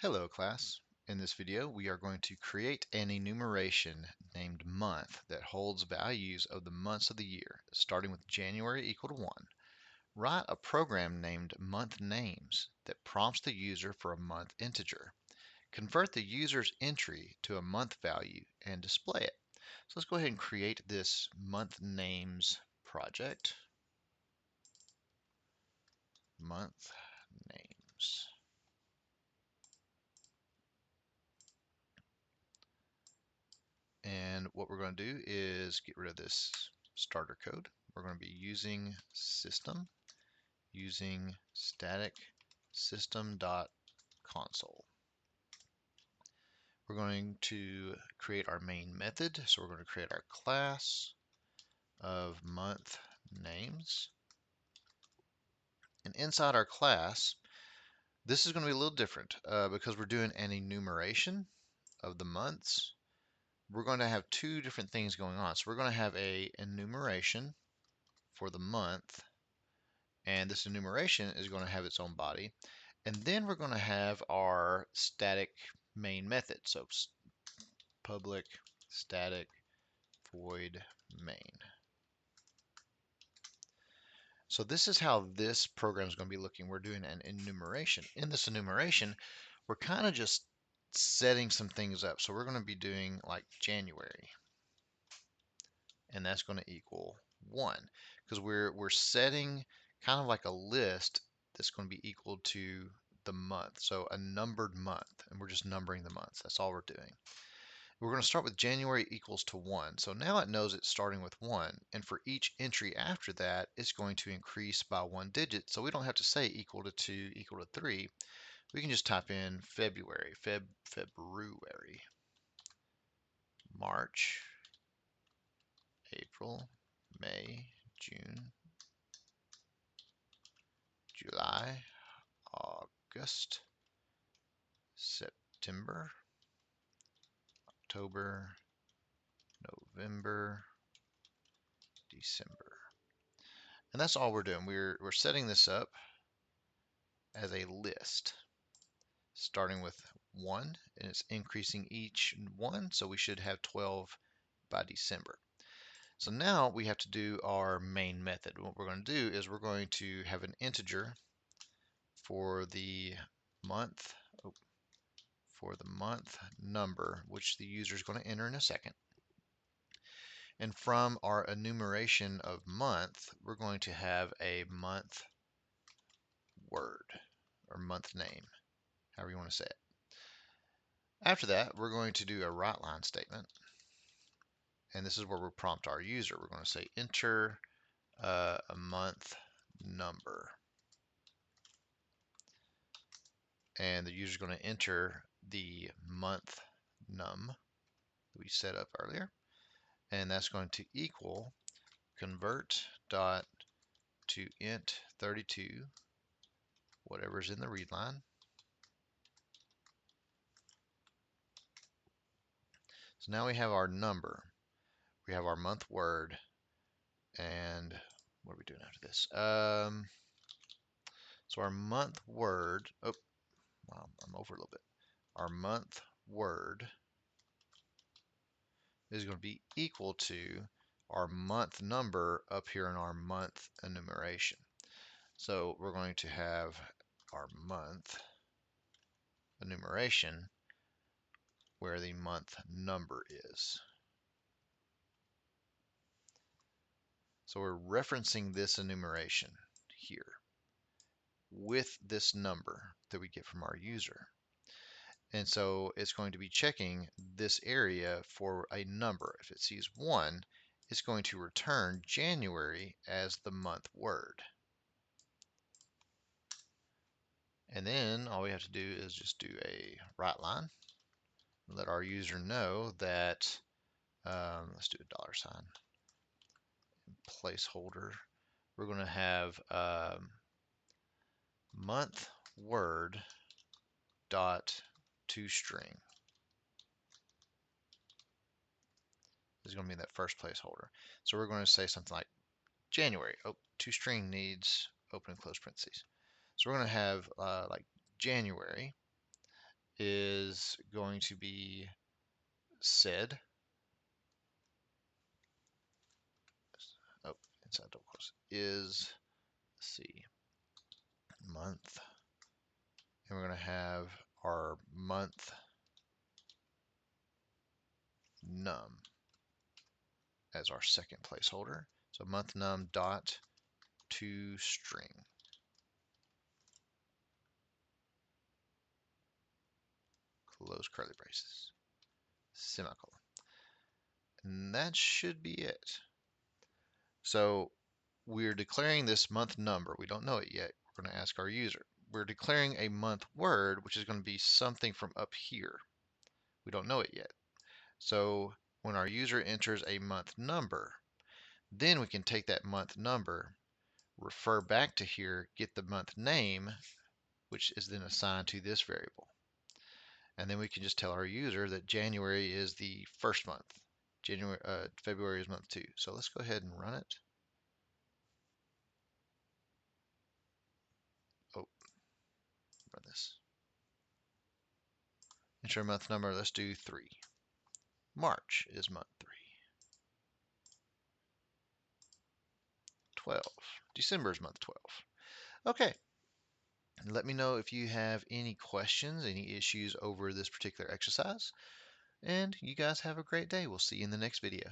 Hello class. In this video we are going to create an enumeration named month that holds values of the months of the year, starting with January equal to 1. Write a program named month names that prompts the user for a month integer. Convert the user's entry to a month value and display it. So let's go ahead and create this month names project. Month names. And what we're going to do is get rid of this starter code. We're going to be using system, using static system.console. We're going to create our main method. So we're going to create our class of month names. And inside our class, this is going to be a little different because we're doing an enumeration of the months. We're going to have two different things going on. So we're going to have a enumeration for the month, and this enumeration is going to have its own body, and then we're going to have our static main method. So public static void main. So this is how this program is going to be looking. We're doing an enumeration. In this enumeration, we're kind of just setting some things up. So we're going to be doing like January, and that's going to equal 1 because we're setting kind of like a list that's going to be equal to the month. So a numbered month, and we're just numbering the months. That's all we're doing. We're going to start with January equals to 1. So now it knows it's starting with 1, and for each entry after that, it's going to increase by 1 digit. So we don't have to say equal to 2, equal to 3. We can just type in February, February, March, April, May, June, July, August, September, October, November, December. And that's all we're doing. We're setting this up as a list, starting with 1, and it's increasing each 1, so we should have 12 by December. So now we have to do our main method. What we're going to do is we're going to have an integer for the month, number, which the user is going to enter in a second. And from our enumeration of month, we're going to have a month word or month name, however you want to say it. After that, we're going to do a write line statement. And this is where we'll prompt our user. We're going to say enter a month number. And the user is going to enter the month num that we set up earlier. And that's going to equal convert dot to int 32, whatever's in the read line. So now we have our number. We have our month word. And what are we doing after this? So our month word, wow, I'm over a little bit. Our month word is going to be equal to our month number up here in our month enumeration. So we're going to have our month enumeration where the month number is. So we're referencing this enumeration here with this number that we get from our user. And so it's going to be checking this area for a number. If it sees 1, it's going to return January as the month word. And then all we have to do is just do a write line. Let our user know that, let's do a $sign, placeholder. We're going to have month word dot toString. This is going to be that first placeholder. So we're going to say something like January. Oh, toString needs open and close parentheses. So we're going to have like January, is going to be said. Oh, inside double quotes is, let's see, month, and we're going to have our month num as our second placeholder. So month num dot to string. Close curly braces. Semicolon. And that should be it. So we're declaring this month number. We don't know it yet. We're going to ask our user. We're declaring a month word, which is going to be something from up here. We don't know it yet. So when our user enters a month number, then we can take that month number, refer back to here, get the month name, which is then assigned to this variable. And then we can just tell our user that January is the first month. February is month 2. So let's go ahead and run it. Oh, run this. Enter a month number. Let's do 3. March is month 3. 12. December is month 12. Okay. Let me know if you have any questions, any issues over this particular exercise. And you guys have a great day. We'll see you in the next video.